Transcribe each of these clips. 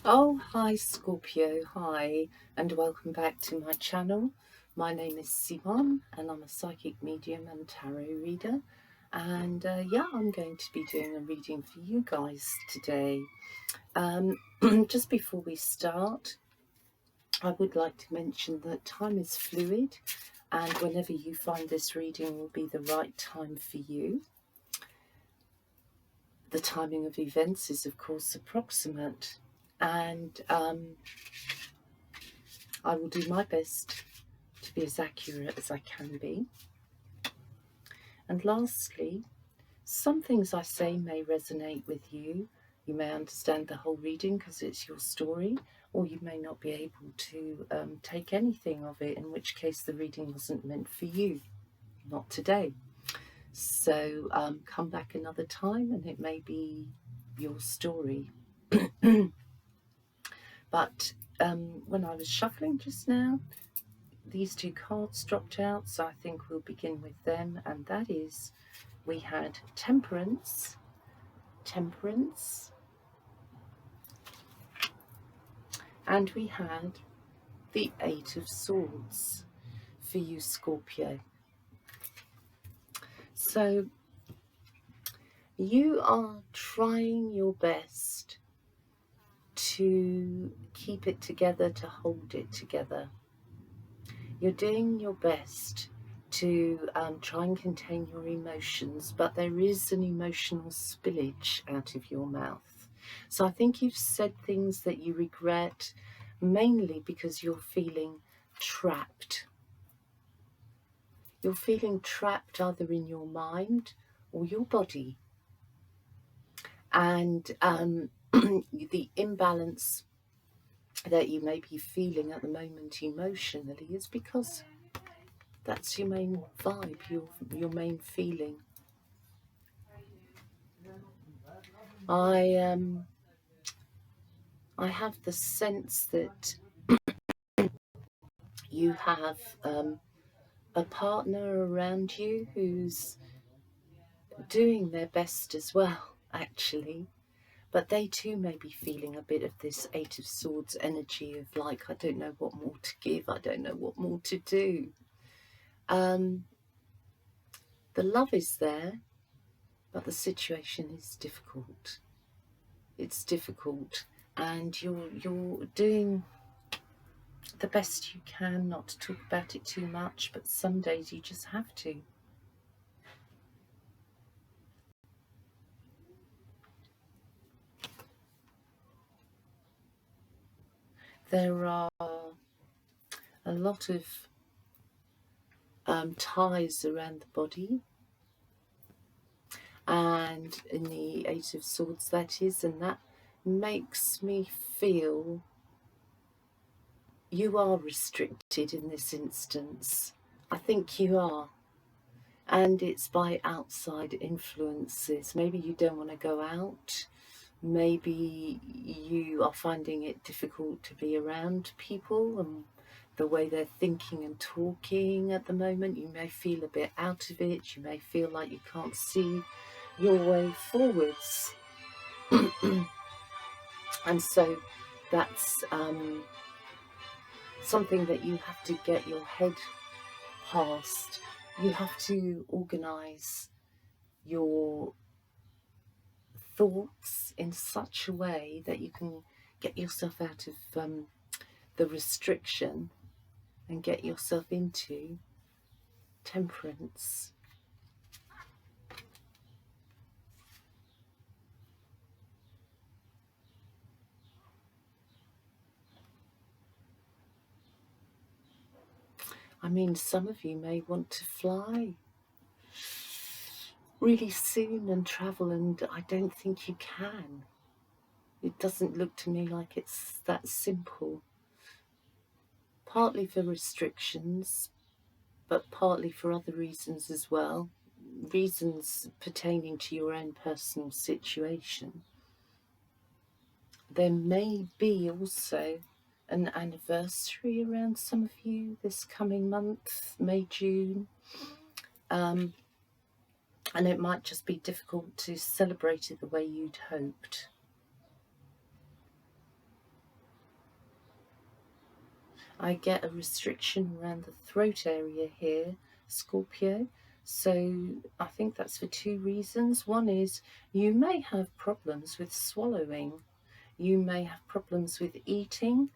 Oh, hi Scorpio, hi, and welcome back to my channel. My name is Simon and I'm a psychic medium and tarot reader. And yeah, I'm going to be doing a reading for you guys today. Just before we start, I would like to mention that time is fluid and whenever you find this reading will be the right time for you. The timing of events is of course approximate, and I will do my best to be as accurate as I can be. And lastly, some things I say may resonate with you. You may understand the whole reading because it's your story, or you may not be able to take anything of it, in which case the reading wasn't meant for you, not today. So come back another time and it may be your story. But when I was shuffling just now, these two cards dropped out, so I think we'll begin with them, and that is, we had Temperance, and we had the Eight of Swords for you, Scorpio. So you are trying your best to keep it together, to hold it together. You're doing your best to try and contain your emotions, but there is an emotional spillage out of your mouth. So I think you've said things that you regret, mainly because you're feeling trapped. You're feeling trapped either in your mind or your body. And the imbalance that you may be feeling at the moment emotionally is because that's your main vibe, your main feeling. I have the sense that you have a partner around you who's doing their best as well, actually. But they too may be feeling a bit of this Eight of Swords energy of like, I don't know what more to give, I don't know what more to do. The love is there, but the situation is difficult. It's difficult, and you're doing the best you can not to talk about it too much, but some days you just have to. There are a lot of ties around the body, and in the Eight of Swords that is, and that makes me feel you are restricted in this instance. I think you are. And it's by outside influences. Maybe you don't want to go out. Maybe you are finding it difficult to be around people and the way they're thinking and talking at the moment. You may feel a bit out of it. You may feel like you can't see your way forwards. And so that's something that you have to get your head past. You have to organise your thoughts in such a way that you can get yourself out of the restriction and get yourself into temperance. I mean, some of you may want to fly really soon and travel, and I don't think you can. It doesn't look to me like it's that simple. Partly for restrictions, but partly for other reasons as well. Reasons pertaining to your own personal situation. There may be also an anniversary around some of you this coming month, May, June. And it might just be difficult to celebrate it the way you'd hoped. I get a restriction around the throat area here, Scorpio. So I think that's for two reasons. One is you may have problems with swallowing. You may have problems with eating.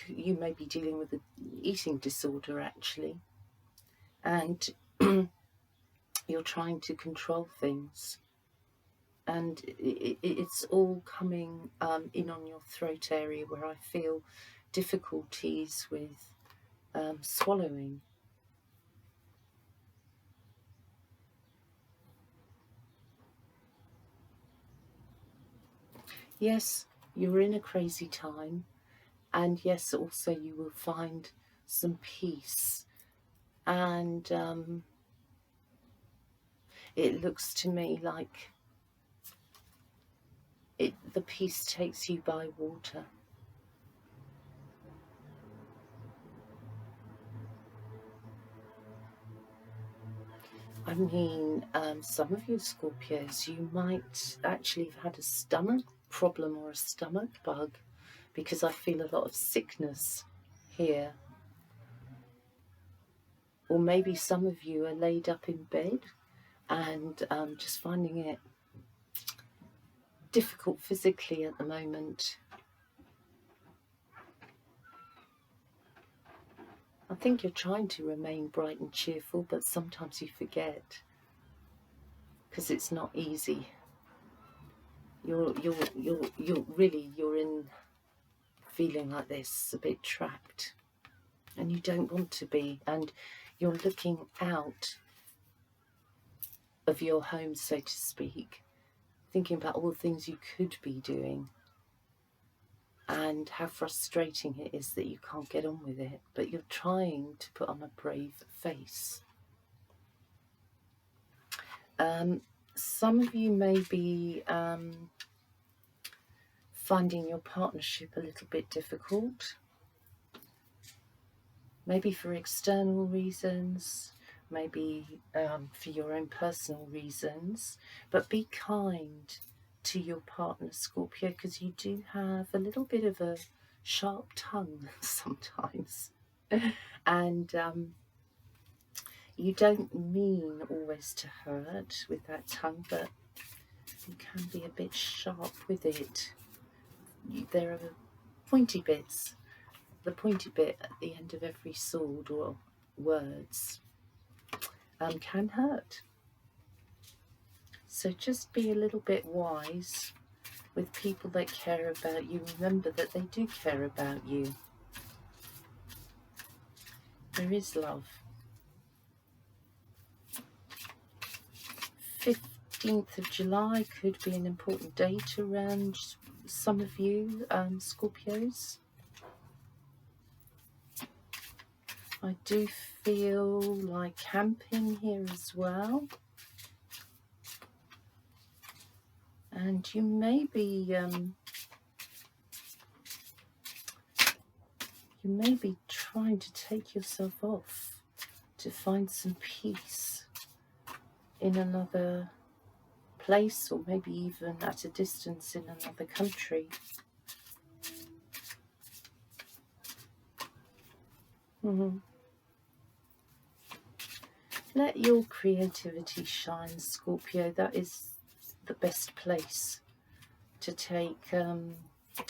You may be dealing with an eating disorder, actually. And you're trying to control things. And it's all coming in on your throat area where I feel difficulties with swallowing. Yes, you're in a crazy time, and yes, also you will find some peace. And it looks to me like the peace takes you by water. I mean, some of you Scorpios, you might actually have had a stomach problem or a stomach bug, because I feel a lot of sickness here. Or maybe some of you are laid up in bed and just finding it difficult physically at the moment. I think you're trying to remain bright and cheerful, but sometimes you forget, because it's not easy. You're in feeling like this, a bit trapped, and you don't want to be, and you're looking out of your home, so to speak, thinking about all the things you could be doing and how frustrating it is that you can't get on with it, but you're trying to put on a brave face. Some of you may be finding your partnership a little bit difficult, maybe for external reasons, maybe for your own personal reasons, but be kind to your partner, Scorpio, because you do have a little bit of a sharp tongue sometimes. And you don't mean always to hurt with that tongue, but you can be a bit sharp with it. There are pointy bits. The pointy bit at the end of every sword or words can hurt. So just be a little bit wise with people that care about you. Remember that they do care about you. There is love. 15th of July could be an important date around some of you Scorpios. I do feel like camping here as well. And you may be trying to take yourself off to find some peace in another place, or maybe even at a distance in another country. Let your creativity shine, Scorpio. That is the best place to take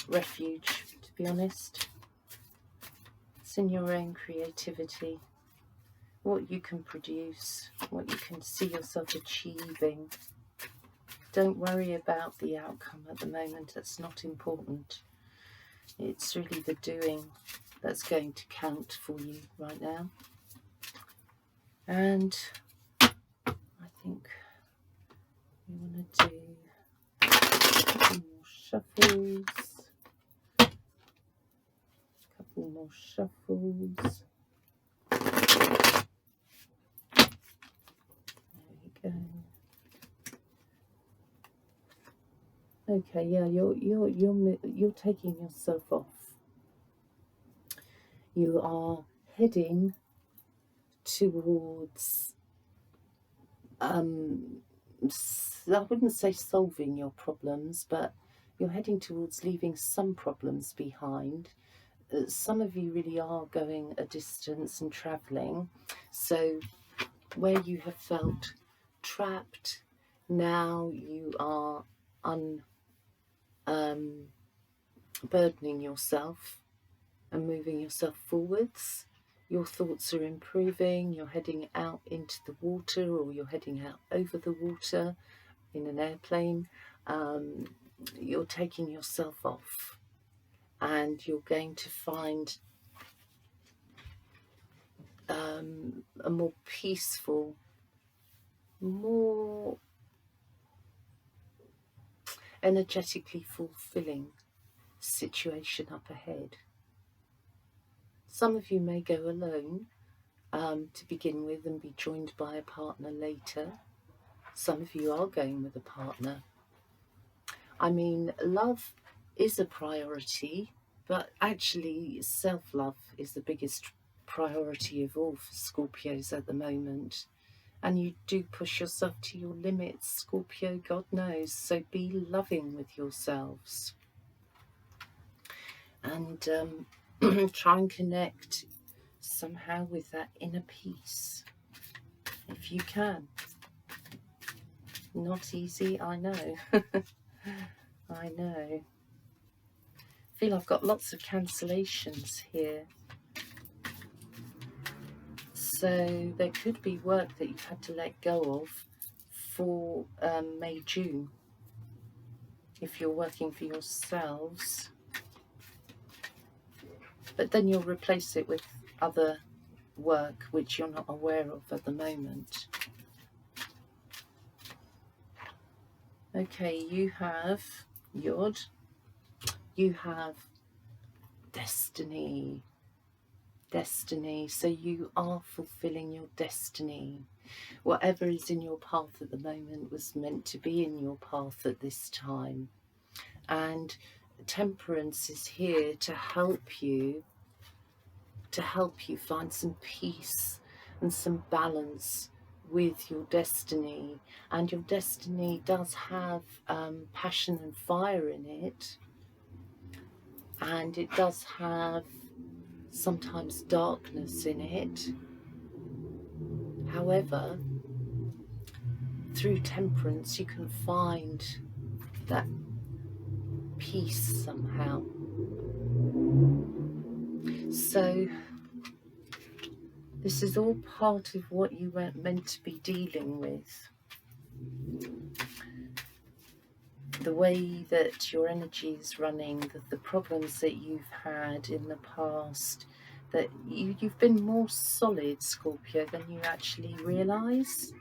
refuge, to be honest. It's in your own creativity, what you can produce, what you can see yourself achieving. Don't worry about the outcome at the moment. That's not important. It's really the doing that's going to count for you right now. And I think we want to do a couple more shuffles. There we go. Okay, yeah, you're taking yourself off. You are heading towards I wouldn't say solving your problems, but you're heading towards leaving some problems behind. some of you really are going a distance and travelling. So where you have felt trapped, now you are burdening yourself and moving yourself forwards. Your thoughts are improving, you're heading out into the water, or you're heading out over the water in an airplane. You're taking yourself off, and you're going to find a more peaceful, more energetically fulfilling situation up ahead. Some of you may go alone to begin with and be joined by a partner later. Some of you are going with a partner. I mean, love is a priority, but actually self-love is the biggest priority of all for Scorpios at the moment. And you do push yourself to your limits, Scorpio, God knows. So be loving with yourselves. And try and connect somehow with that inner peace, if you can. Not easy, I know. I know. I feel I've got lots of cancellations here. So there could be work that you've had to let go of for May, June. If you're working for yourselves. But then you'll replace it with other work which you're not aware of at the moment. Okay, you have Yod, you have destiny. Destiny, so you are fulfilling your destiny. Whatever is in your path at the moment was meant to be in your path at this time. And Temperance is here to help you find some peace and some balance with your destiny. And your destiny does have passion and fire in it, and it does have sometimes darkness in it. However, through Temperance you can find that peace somehow. So this is all part of what you were meant to be dealing with. The way that your energy is running, the problems that you've had in the past, that you've been more solid, Scorpio, than you actually realise,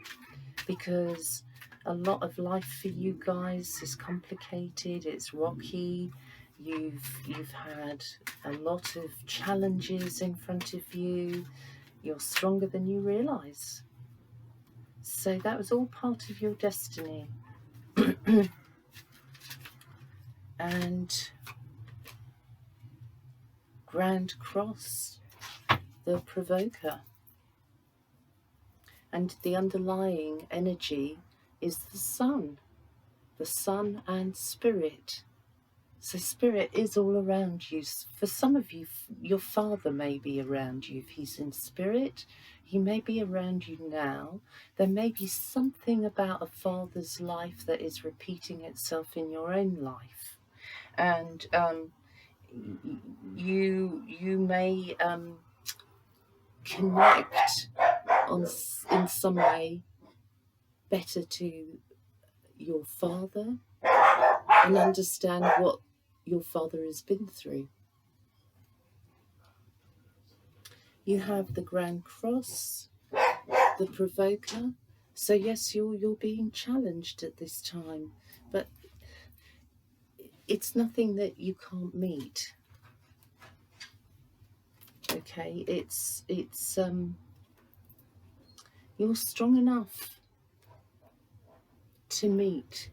because a lot of life for you guys is complicated, it's rocky, you've had a lot of challenges in front of you, you're stronger than you realise. So that was all part of your destiny. And Grand Cross, the Provoker. And the underlying energy is the sun and Spirit. So Spirit is all around you. For some of you, your father may be around you. If he's in spirit, he may be around you now. There may be something about a father's life that is repeating itself in your own life. And you may connect in some way better to your father and understand what your father has been through. You have the Grand Cross, the Provoker. So yes, you're being challenged at this time, but it's nothing that you can't meet. Okay, it's you're strong enough to meet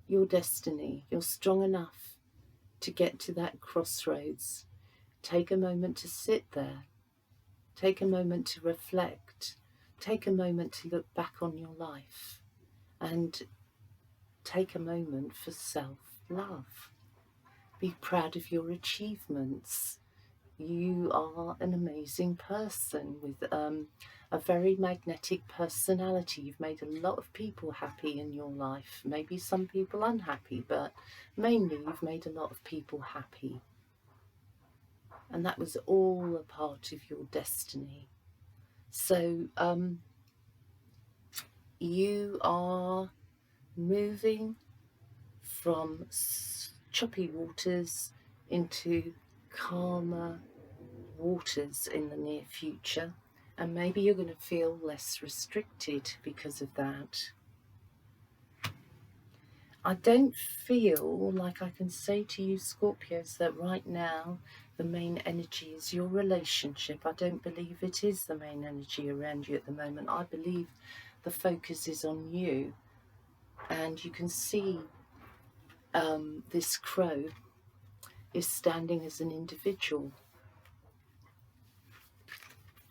your destiny. You're strong enough to get to that crossroads. Take a moment to sit there. Take a moment to reflect. Take a moment to look back on your life. And take a moment for self-love. Be proud of your achievements. You are an amazing person with a very magnetic personality. You've made a lot of people happy in your life. Maybe some people unhappy, but mainly you've made a lot of people happy. And that was all a part of your destiny. So you are moving from choppy waters into calmer waters in the near future, and maybe you're going to feel less restricted because of that. I don't feel like I can say to you, Scorpios, that right now the main energy is your relationship. I don't believe it is the main energy around you at the moment. I believe the focus is on you, and you can see this crow is standing as an individual,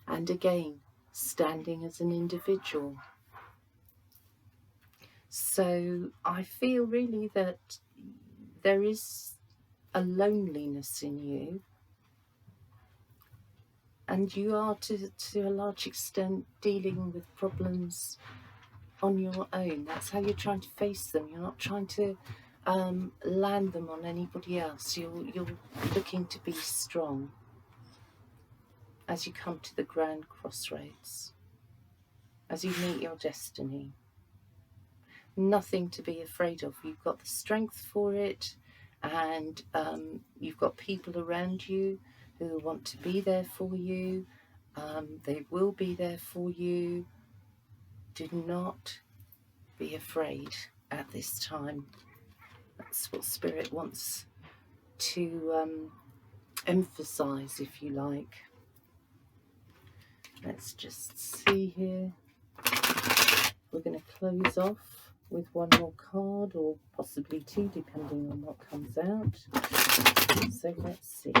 and again standing as an individual. So I feel really that there is a loneliness in you, and you are to a large extent dealing with problems on your own. That's how you're trying to face them. You're not trying to land them on anybody else. You're looking to be strong as you come to the grand crossroads, as you meet your destiny. Nothing to be afraid of. You've got the strength for it, and you've got people around you who want to be there for you. They will be there for you. Do not be afraid at this time. That's what Spirit wants to emphasize, if you like. Let's just see here. We're going to close off with one more card, or possibly two, depending on what comes out. So let's see.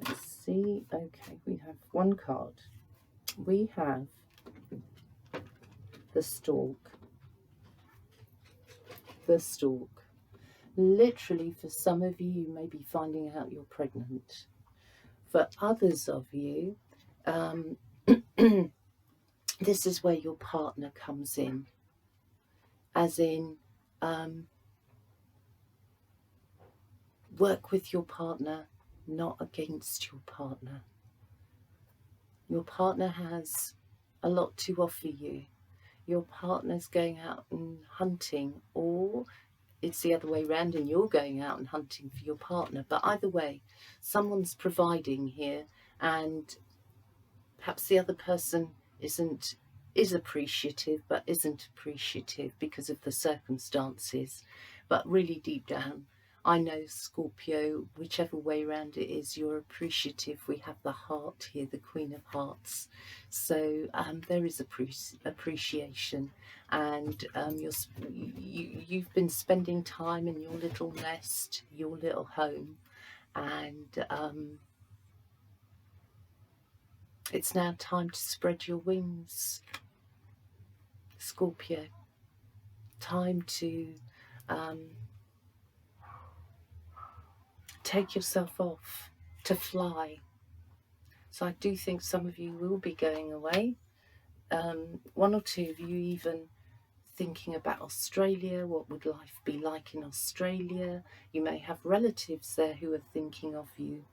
Let's see. Okay, we have one card. We have the Stork. The Stork. Literally, for some of you, you may be finding out you're pregnant. For others of you, this is where your partner comes in. As in, work with your partner, not against your partner. Your partner has a lot to offer you. Your partner's going out and hunting, or it's the other way around and you're going out and hunting for your partner. But either way, someone's providing here, and perhaps the other person is appreciative, but isn't appreciative because of the circumstances. But really deep down, I know, Scorpio, whichever way around it is, you're appreciative. We have the heart here, the Queen of Hearts. So there is appreciation, and you've been spending time in your little nest, your little home, and it's now time to spread your wings, Scorpio. Time to take yourself off, to fly. So I do think some of you will be going away. One or two of you even thinking about Australia. What would life be like in Australia? You may have relatives there who are thinking of you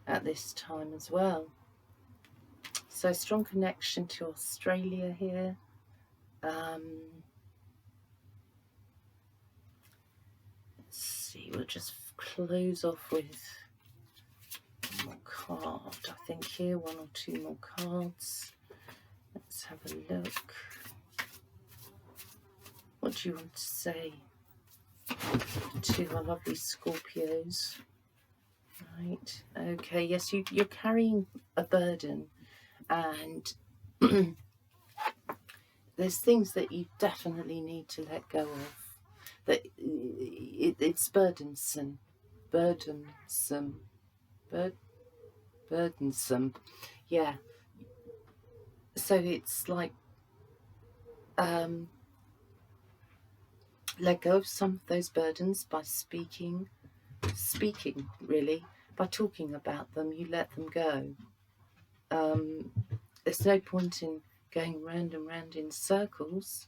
at this time as well. So strong connection to Australia here. Let's see, we'll just close off with one more card. I think here, one or two more cards. Let's have a look. What do you want to say to our lovely Scorpios? Right, okay, yes, you're carrying a burden, and there's things that you definitely need to let go of. That it's burdensome, yeah. So it's like let go of some of those burdens by speaking speaking, really. By talking about them, you let them go. There's no point in going round and round in circles.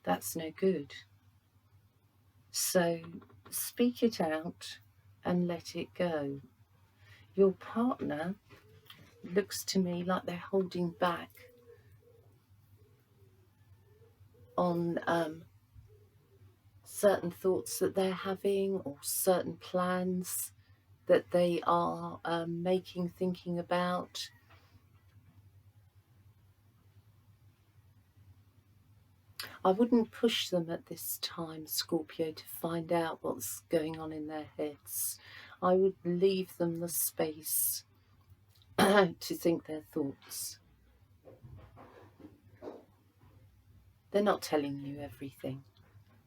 That's no good. So speak it out and let it go. Your partner looks to me like they're holding back on certain thoughts that they're having, or certain plans that they are thinking about. I wouldn't push them at this time, Scorpio, to find out what's going on in their heads. I would leave them the space to think their thoughts. They're not telling you everything,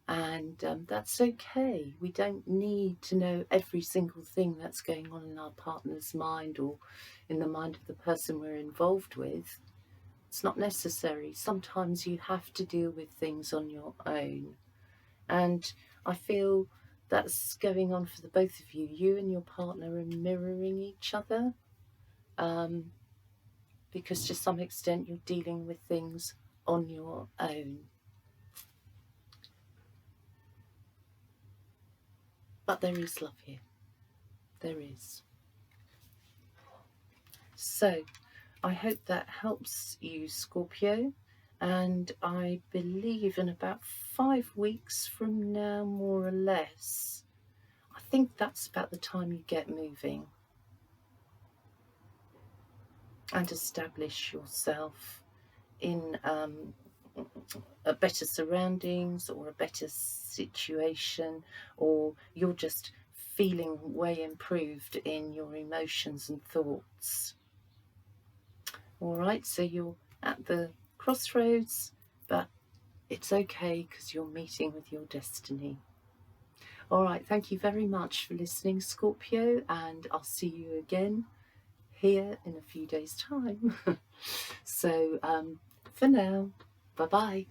and that's okay. We don't need to know every single thing that's going on in our partner's mind or in the mind of the person we're involved with. It's not necessary. Sometimes you have to deal with things on your own, and I feel that's going on for the both of you. You and your partner are mirroring each other, because to some extent you're dealing with things on your own. But there is love here. There is. So I hope that helps you, Scorpio. And I believe in about 5 weeks from now, more or less, I think that's about the time you get moving and establish yourself in a better surroundings or a better situation, or you're just feeling way improved in your emotions and thoughts. All right, so you're at the crossroads, but it's okay because you're meeting with your destiny. All right, thank you very much for listening, Scorpio, and I'll see you again here in a few days' time. So for now, bye-bye.